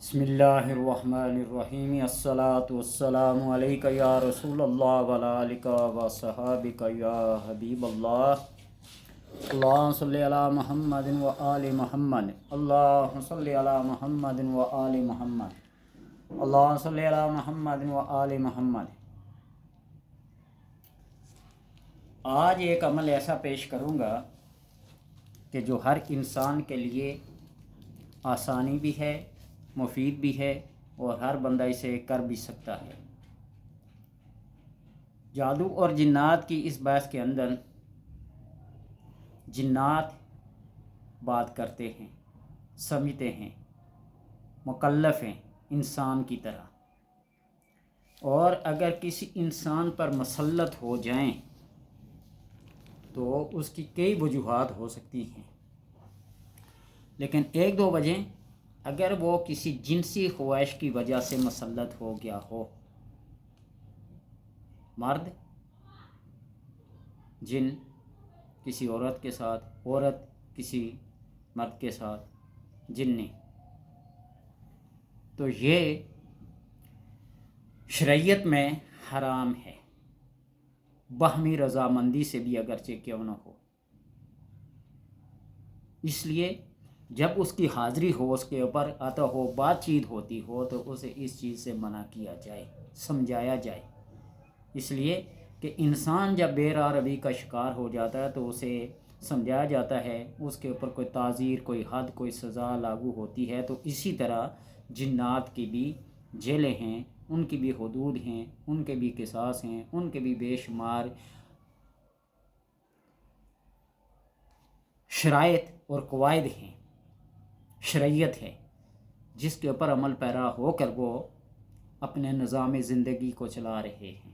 بسم اللہ الرحمن الرحیم الصلاۃ والسلام علیک یا رسول اللہ وعلی آلک و صحابک یا حبیب اللہ۔ اللہم صلی علی محمد و آل محمد، اللہم صلی علی محمد و آل محمد، اللہم صلی علی محمد و آل محمد۔ آج ایک عمل ایسا پیش کروں گا کہ جو ہر انسان کے لیے آسانی بھی ہے، مفید بھی ہے اور ہر بندہ اسے کر بھی سکتا ہے۔ جادو اور جنات کی اس بحث کے اندر جنات بات کرتے ہیں، سمجھتے ہیں، مکلف ہیں انسان کی طرح، اور اگر کسی انسان پر مسلط ہو جائیں تو اس کی کئی وجوہات ہو سکتی ہیں، لیکن ایک دو وجہ اگر وہ کسی جنسی خواہش کی وجہ سے مسلط ہو گیا ہو، مرد جن کسی عورت کے ساتھ، عورت کسی مرد کے ساتھ جنی، تو یہ شریعت میں حرام ہے، باہمی رضامندی سے بھی اگرچہ کیوں نہ ہو۔ اس لیے جب اس کی حاضری ہو، اس کے اوپر آتا ہو، بات چیت ہوتی ہو، تو اسے اس چیز سے منع کیا جائے، سمجھایا جائے۔ اس لیے کہ انسان جب بے راہ روی کا شکار ہو جاتا ہے تو اسے سمجھایا جاتا ہے، اس کے اوپر کوئی تعزیر، کوئی حد، کوئی سزا لاگو ہوتی ہے۔ تو اسی طرح جنات کی بھی جیلیں ہیں، ان کی بھی حدود ہیں، ان کے بھی قصاص ہیں، ان کے بھی بے شمار شرائط اور قواعد ہیں، شریعت ہے، جس کے اوپر عمل پیرا ہو کر وہ اپنے نظام زندگی کو چلا رہے ہیں۔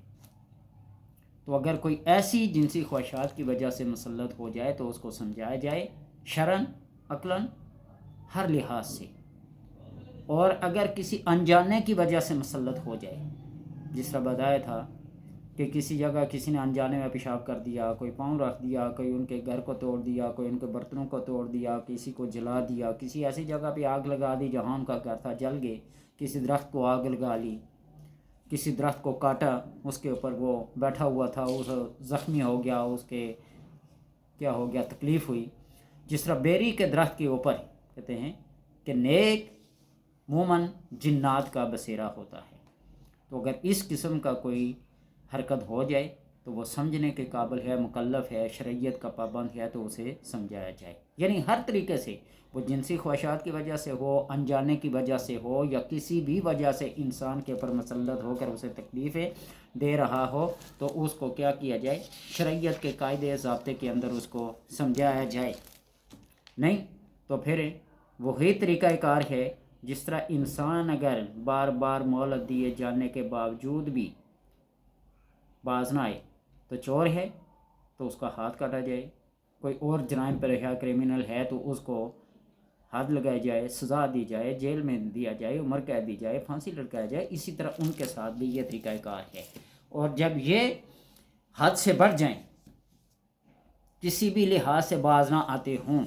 تو اگر کوئی ایسی جنسی خواہشات کی وجہ سے مسلط ہو جائے تو اس کو سمجھایا جائے، شرعاً، عقلاً، ہر لحاظ سے۔ اور اگر کسی انجانے کی وجہ سے مسلط ہو جائے، جس طرح بتایا تھا کہ کسی جگہ کسی نے انجانے میں پیشاب کر دیا، کوئی پاؤں رکھ دیا، کوئی ان کے گھر کو توڑ دیا، کوئی ان کے برتنوں کو توڑ دیا، کسی کو جلا دیا، کسی ایسی جگہ پہ آگ لگا دی جہاں ان کا گھر تھا، جل گئے، کسی درخت کو آگ لگا لی، کسی درخت کو کاٹا، اس کے اوپر وہ بیٹھا ہوا تھا، اس زخمی ہو گیا، اس کے کیا ہو گیا، تکلیف ہوئی۔ جس طرح بیری کے درخت کے اوپر کہتے ہیں کہ نیک مومن جنات کا بسیرا ہوتا ہے۔ تو اگر اس قسم کا کوئی حرکت ہو جائے تو وہ سمجھنے کے قابل ہے، مکلف ہے، شریعت کا پابند ہے، تو اسے سمجھایا جائے۔ یعنی ہر طریقے سے، وہ جنسی خواہشات کی وجہ سے ہو، انجانے کی وجہ سے ہو، یا کسی بھی وجہ سے انسان کے اوپر مسلط ہو کر اسے تکلیفیں دے رہا ہو، تو اس کو کیا کیا جائے، شریعت کے قاعدے ضابطے کے اندر اس کو سمجھایا جائے۔ نہیں تو پھر وہی طریقہ کار ہے جس طرح انسان اگر بار بار مہلت دیے جانے کے باوجود بھی باز نہ آئے تو چور ہے تو اس کا ہاتھ کاٹا جائے، کوئی اور جرائم پر ہے، کرمنل ہے، تو اس کو حد لگائی جائے، سزا دی جائے، جیل میں دیا جائے، عمر قید دی جائے، پھانسی لٹکایا جائے۔ اسی طرح ان کے ساتھ بھی یہ طریقہ کار ہے۔ اور جب یہ حد سے بڑھ جائیں، کسی بھی لحاظ سے باز نہ آتے ہوں،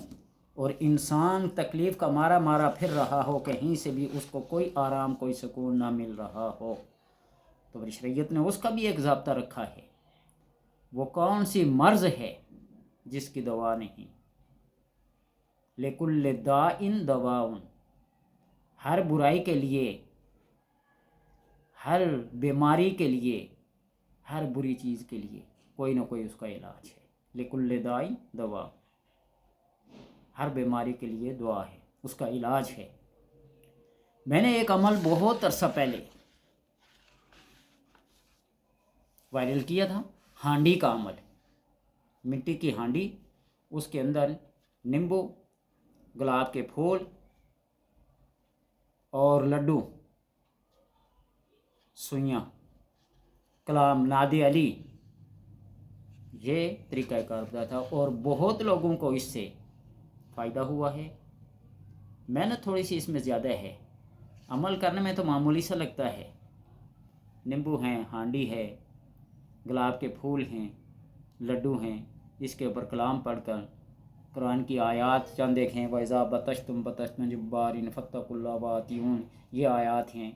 اور انسان تکلیف کا مارا مارا پھر رہا ہو، کہیں سے بھی اس کو کوئی آرام، کوئی سکون نہ مل رہا ہو، تو شریعت نے اس کا بھی ایک ضابطہ رکھا ہے۔ وہ کون سی مرض ہے جس کی دوا نہیں؟ لِكُلِّ دَاءٍ دَوَاءٌ، ہر برائی کے لیے، ہر بیماری کے لیے، ہر بری چیز کے لیے کوئی نہ کوئی اس کا علاج ہے۔ لِكُلِّ دَاءٍ دَوَاءٌ، ہر بیماری کے لیے دعا ہے، اس کا علاج ہے۔ میں نے ایک عمل بہت عرصہ پہلے وائرل کیا تھا، ہانڈی کا عمل۔ مٹی کی ہانڈی، اس کے اندر نیمبو، گلاب کے پھول اور لڈو، سوئیاں، کلام ناد علی، یہ طریقہ کار بتایا تھا، اور بہت لوگوں کو اس سے فائدہ ہوا ہے۔ محنت تھوڑی سی اس میں زیادہ ہے، عمل کرنے میں تو معمولی سا لگتا ہے۔ نیمبو ہیں، ہانڈی ہے، گلاب کے پھول ہیں، لڈو ہیں، اس کے اوپر کلام پڑھ کر قرآن کی آیات چند دیکھیں، وَإِذَا بَطَشْتُمْ بَطَشْتُمْ جَبَّارِينَ فَاتَّقُوا اللَّهَ وَأَطِيعُونِ، یہ آیات ہیں۔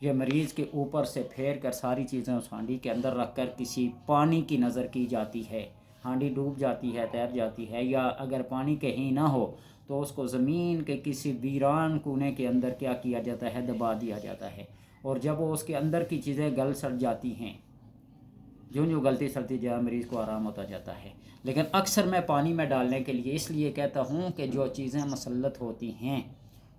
یہ مریض کے اوپر سے پھیر کر ساری چیزیں اس ہانڈی کے اندر رکھ کر کسی پانی کی نظر کی جاتی ہے، ہانڈی ڈوب جاتی ہے، تیر جاتی ہے، یا اگر پانی کہیں نہ ہو تو اس کو زمین کے کسی ویران کونے کے اندر کیا کیا جاتا ہے، دبا دیا جاتا ہے، اور جب وہ اس کے اندر کی چیزیں گل سڑ جاتی ہیں، جو غلطی سڑتی جائے مریض کو آرام ہوتا جاتا ہے۔ لیکن اکثر میں پانی میں ڈالنے کے لیے اس لیے کہتا ہوں کہ جو چیزیں مسلط ہوتی ہیں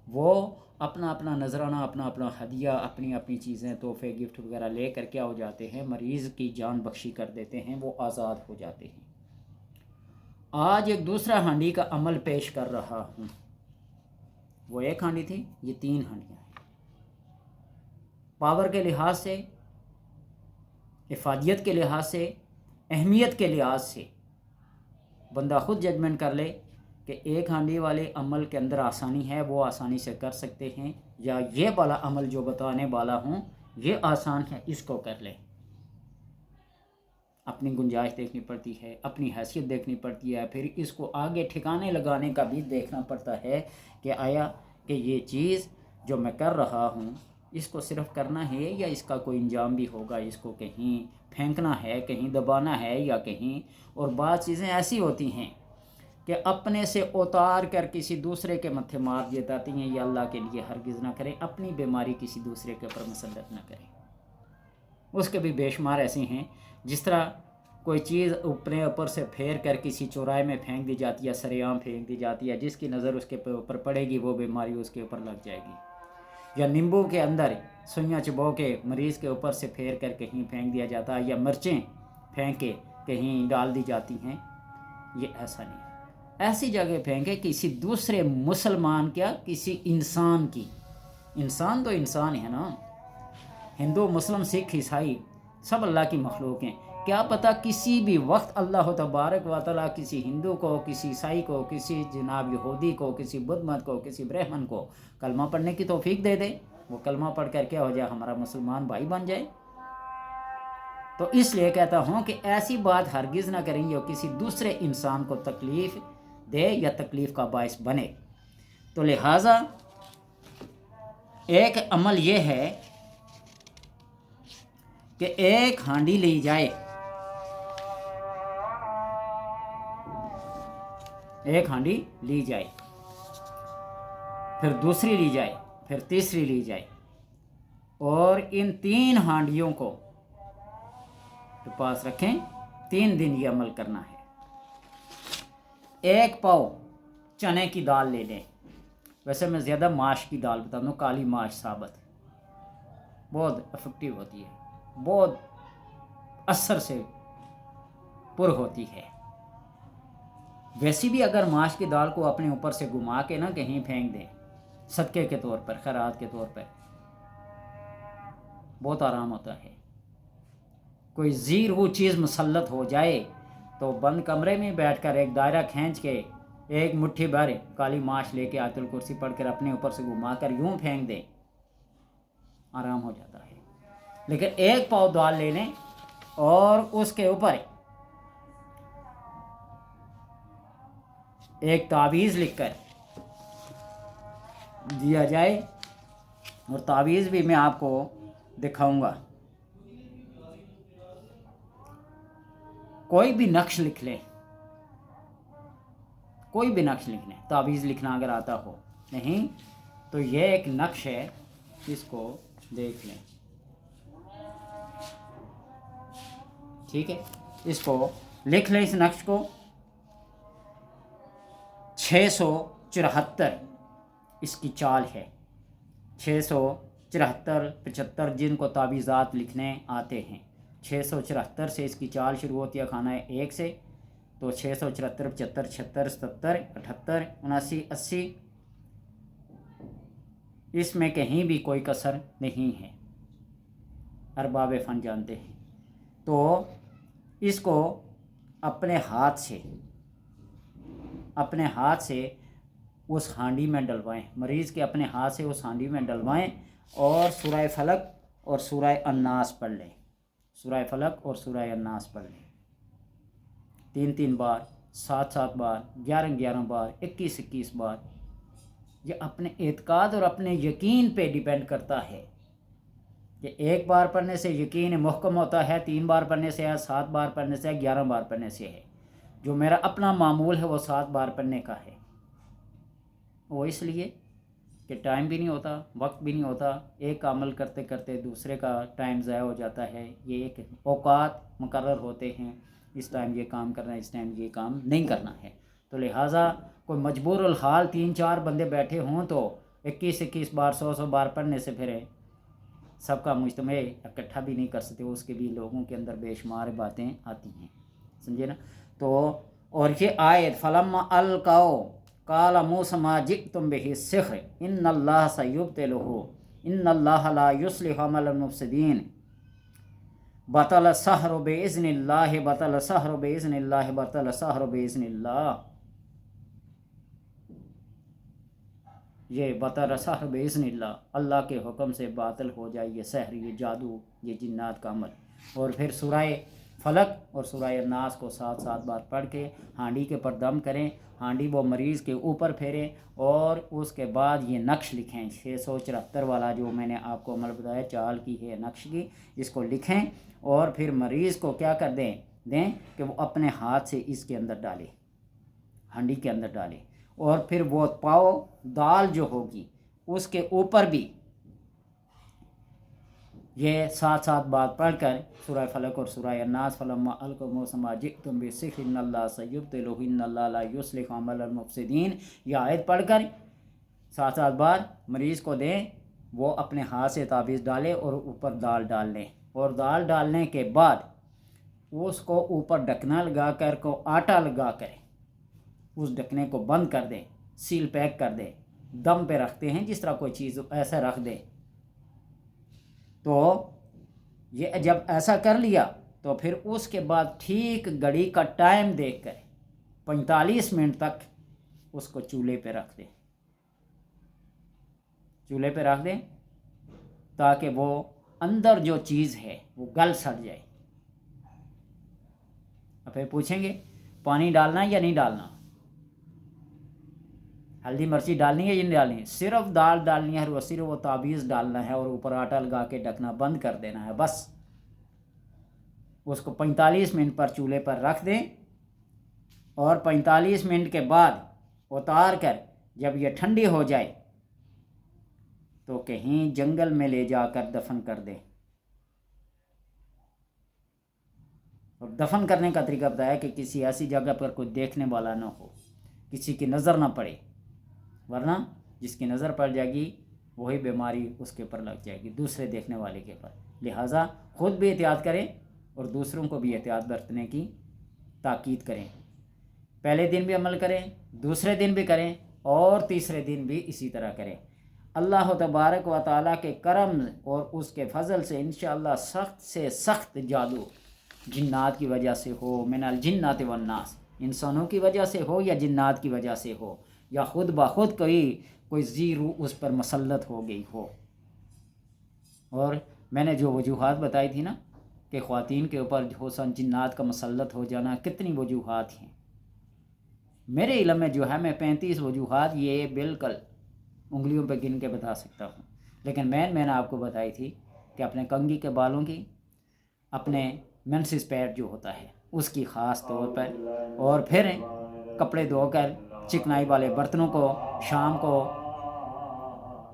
وہ اپنا اپنا نذرانہ، اپنا اپنا ہدیہ، اپنی اپنی چیزیں، تحفے، گفٹ وغیرہ لے کر کیا ہو جاتے ہیں، مریض کی جان بخشی کر دیتے ہیں، وہ آزاد ہو جاتے ہیں۔ آج ایک دوسرا ہانڈی کا عمل پیش کر رہا ہوں۔ وہ ایک ہانڈی تھی، یہ 3 ہانڈیاں ہیں۔ پاور کے لحاظ سے، افادیت کے لحاظ سے، اہمیت کے لحاظ سے بندہ خود ججمنٹ کر لے کہ ایک ہانڈی والے عمل کے اندر آسانی ہے، وہ آسانی سے کر سکتے ہیں، یا یہ والا عمل جو بتانے والا ہوں یہ آسان ہے، اس کو کر لیں۔ اپنی گنجائش دیکھنی پڑتی ہے، اپنی حیثیت دیکھنی پڑتی ہے، پھر اس کو آگے ٹھکانے لگانے کا بھی دیکھنا پڑتا ہے کہ آیا کہ یہ چیز جو میں کر رہا ہوں اس کو صرف کرنا ہے یا اس کا کوئی انجام بھی ہوگا، اس کو کہیں پھینکنا ہے، کہیں دبانا ہے، یا کہیں، اور بعض چیزیں ایسی ہوتی ہیں کہ اپنے سے اتار کر کسی دوسرے کے متھے مار جاتی ہیں، یہ اللہ کے لیے ہرگز نہ کریں، اپنی بیماری کسی دوسرے کے اوپر مسلط نہ کریں۔ اس کے بھی بے شمار ایسی ہیں، جس طرح کوئی چیز اپنے اوپر سے پھیر کر کسی چوراہے میں پھینک دی جاتی ہے، سر عام پھینک دی جاتی ہے، جس کی نظر اس کے اوپر پڑے گی وہ بیماری اس کے اوپر لگ جائے گی، یا نیمبو کے اندر سوئیاں چبو کے مریض کے اوپر سے پھیر کر کہیں پھینک دیا جاتا ہے، یا مرچیں پھینک کے کہیں ڈال دی جاتی ہیں، یہ ایسا نہیں ہے۔ ایسی جگہ پھینکے کسی دوسرے مسلمان، کیا کسی انسان کی، انسان تو انسان ہے نا، ہندو، مسلم، سکھ، عیسائی سب اللہ کی مخلوق ہیں، کیا پتہ کسی بھی وقت اللہ تبارک و تعالیٰ کسی ہندو کو، کسی عیسائی کو، کسی جناب یہودی کو، کسی بدھ مت کو، کسی برہمن کو کلمہ پڑھنے کی توفیق دے دے، وہ کلمہ پڑھ کر کیا ہو جائے، ہمارا مسلمان بھائی بن جائے۔ تو اس لیے کہتا ہوں کہ ایسی بات ہرگز نہ کریں جو کسی دوسرے انسان کو تکلیف دے یا تکلیف کا باعث بنے۔ تو لہٰذا ایک عمل یہ ہے کہ ایک ہانڈی لی جائے، ایک ہانڈی لی جائے، پھر دوسری لی جائے، پھر تیسری لی جائے، اور ان 3 ہانڈیوں کو پاس رکھیں، 3 دن یہ عمل کرنا ہے۔ ایک پاؤ چنے کی دال لے لیں، ویسے میں زیادہ ماش کی دال بتا دوں، کالی ماش ثابت بہت افیکٹو ہوتی ہے، بہت اثر سے پر ہوتی ہے۔ ویسی بھی اگر ماش کی دال کو اپنے اوپر سے گھما کے نہ کہیں پھینک دیں، صدقے کے طور پر، خیرات کے طور پر، بہت آرام ہوتا ہے۔ کوئی زیر وہ چیز مسلط ہو جائے تو بند کمرے میں بیٹھ کر ایک دائرہ کھینچ کے ایک مٹھی بھر کالی ماش لے کے آیت الکرسی پڑھ کر اپنے اوپر سے گھما کر یوں پھینک دیں، آرام ہو جاتا ہے۔ لیکن ایک پاؤ دال لے لیں اور اس کے اوپر ایک تعویذ لکھ کر دیا جائے، اور تعویذ بھی میں آپ کو دکھاؤں گا۔ کوئی بھی نقش لکھ لیں، کوئی بھی نقش لکھ لیں، تعویذ لکھنا اگر آتا ہو، نہیں تو یہ ایک نقش ہے، اس کو دیکھ لیں، ٹھیک ہے، اس کو لکھ لیں، اس نقش کو 674 اس کی چال ہے، 674 75 جن کو تعویذات لکھنے آتے ہیں، 674 سے اس کی چال شروع ہوتی ہے خانہ 1 سے، تو 674 75 76 77 78 79 80، اس میں کہیں بھی کوئی کسر نہیں ہے، ارباب فن جانتے ہیں۔ تو اس کو اپنے ہاتھ سے اس ہانڈی میں ڈلوائیں، مریض کے اپنے ہاتھ سے اس ہانڈی میں ڈلوائیں، اور سورہ فلق اور سورہ الناس پڑھ لیں، سورہ فلق اور سورہ الناس پڑھ لیں 3 بار، 7 بار، 11 بار، 21 بار، یہ اپنے اعتقاد اور اپنے یقین پہ ڈیپینڈ کرتا ہے کہ 1 بار پڑھنے سے یقین محکم ہوتا ہے، 3 بار پڑھنے سے ہے، 7 بار پڑھنے سے ہے، 11 بار پڑھنے سے ہے۔ جو میرا اپنا معمول ہے وہ 7 بار پڑھنے کا ہے، وہ اس لیے کہ ٹائم بھی نہیں ہوتا، وقت بھی نہیں ہوتا، ایک کا عمل کرتے کرتے دوسرے کا ٹائم ضائع ہو جاتا ہے۔ یہ ایک اوقات مقرر ہوتے ہیں، اس ٹائم یہ کام کرنا ہے، اس ٹائم یہ کام نہیں کرنا ہے، تو لہٰذا کوئی مجبور الحال 3-4 بندے بیٹھے ہوں تو 21 بار 100 بار پڑھنے سے پھر سب کا مجتمع اکٹھا بھی نہیں کر سکتے، اس کے بھی لوگوں کے اندر بے شمار باتیں آتی ہیں، سمجھے نا۔ تو اور یہ آیت فلما القوا قال موسیٰ ما جئتم به السحر ان اللہ سیبطلہ ان اللہ لا یصلح عمل المفسدین بطل السحر باذن اللہ بطل السحر باذن اللہ بطل السحر باذن اللہ، یہ بطل السحر باذن اللہ، اللہ کے حکم سے باطل ہو جائے یہ سحر، یہ جادو، یہ جنات کا عمل۔ اور پھر سورہ فلق اور سورہ الناس کو 7 بار پڑھ کے ہانڈی کے پر دم کریں، ہانڈی وہ مریض کے اوپر پھیریں، اور اس کے بعد یہ نقش لکھیں 674 والا جو میں نے آپ کو عمل بتایا، چال کی ہے نقش کی، اس کو لکھیں اور پھر مریض کو کیا کر دیں کہ وہ اپنے ہاتھ سے اس کے اندر ڈالے، ہانڈی کے اندر ڈالے، اور پھر وہ پاؤ دال جو ہوگی اس کے اوپر بھی یہ 7 بار پڑھ کر سورہ فلق اور سورہ الناس فلما القوا موسیٰ ما جئتم بالسحر ان اللہ سیبطلہ ان اللہ لا یصلح عمل المفسدین، یہ آیت پڑھ کر 7 بار مریض کو دیں، وہ اپنے ہاتھ سے تعویذ ڈالے اور اوپر دال ڈال لیں، اور دال ڈالنے کے بعد اس کو اوپر ڈھکنا لگا کر کو آٹا لگا کر اس ڈھکنے کو بند کر دیں، سیل پیک کر دیں، دم پہ رکھتے ہیں جس طرح کوئی چیز ایسا رکھ دیں۔ تو یہ جب ایسا کر لیا تو پھر اس کے بعد ٹھیک گھڑی کا ٹائم دیکھ کر 45 منٹ تک اس کو چولہے پہ رکھ دیں، چولہے پہ رکھ دیں تاکہ وہ اندر جو چیز ہے وہ گل سڑ جائے۔ اور پھر پوچھیں گے پانی ڈالنا یا نہیں ڈالنا، ہلدی مرچی ڈالنی ہے یا نہیں ڈالنی ہے، صرف دال ڈالنی ہے، اور صرف وہ تعویذ ڈالنا ہے اور اوپر آٹا لگا کے ڈھکنا بند کر دینا ہے، بس اس کو 45 منٹ پر چولہے پر رکھ دیں، اور 45 منٹ کے بعد اتار کر جب یہ ٹھنڈی ہو جائے تو کہیں جنگل میں لے جا کر دفن کر دیں۔ اور دفن کرنے کا طریقہ بتایا کہ کسی ایسی جگہ پر کوئی دیکھنے والا نہ ہو، کسی کی نظر نہ پڑے، ورنہ جس کی نظر پڑ جائے گی وہی بیماری اس کے اوپر لگ جائے گی دوسرے دیکھنے والے کے اوپر۔ لہٰذا خود بھی احتیاط کریں اور دوسروں کو بھی احتیاط برتنے کی تاکید کریں، پہلے دن بھی عمل کریں، دوسرے دن بھی کریں، اور تیسرے دن بھی اسی طرح کریں۔ اللہ تبارک و تعالیٰ کے کرم اور اس کے فضل سے انشاءاللہ سخت سے سخت جادو جنات کی وجہ سے ہو، من الجنات والناس، انسانوں کی وجہ سے ہو یا جنات کی وجہ سے ہو، یا خود بخود کوئی زیرو اس پر مسلط ہو گئی ہو۔ اور میں نے جو وجوہات بتائی تھی نا کہ خواتین کے اوپر حسن جنات کا مسلط ہو جانا، کتنی وجوہات ہیں میرے علم میں جو ہے، میں 35 وجوہات یہ بالکل انگلیوں پہ گن کے بتا سکتا ہوں، لیکن میں نے آپ کو بتائی تھی کہ اپنے کنگھی کے بالوں کی، اپنے منسس پیڈ جو ہوتا ہے اس کی خاص طور پر، اور پھر کپڑے دھو کر چکنائی والے برتنوں کو شام کو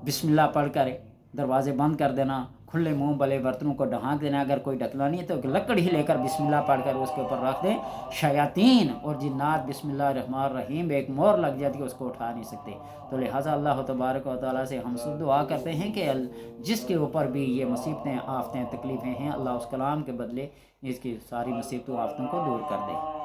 بسم اللہ پڑھ کر دروازے بند کر دینا، کھلے منہ والے برتنوں کو ڈھانک دینا، اگر کوئی ڈھکنا نہیں ہے تو لکڑ ہی لے کر بسم اللہ پڑھ کر اس کے اوپر رکھ دیں، شیاطین اور جنات بسم اللہ الرحمن الرحیم ایک مور لگ جاتی ہے، اس کو اٹھا نہیں سکتے۔ تو لہٰذا اللہ تبارک و تعالیٰ سے ہم سب دعا کرتے ہیں کہ جس کے اوپر بھی یہ مصیبتیں، آفتیں، تکلیفیں ہیں، اللہ اس کلام کے بدلے اس کی ساری مصیبتوں آفتوں کو دور کر دے۔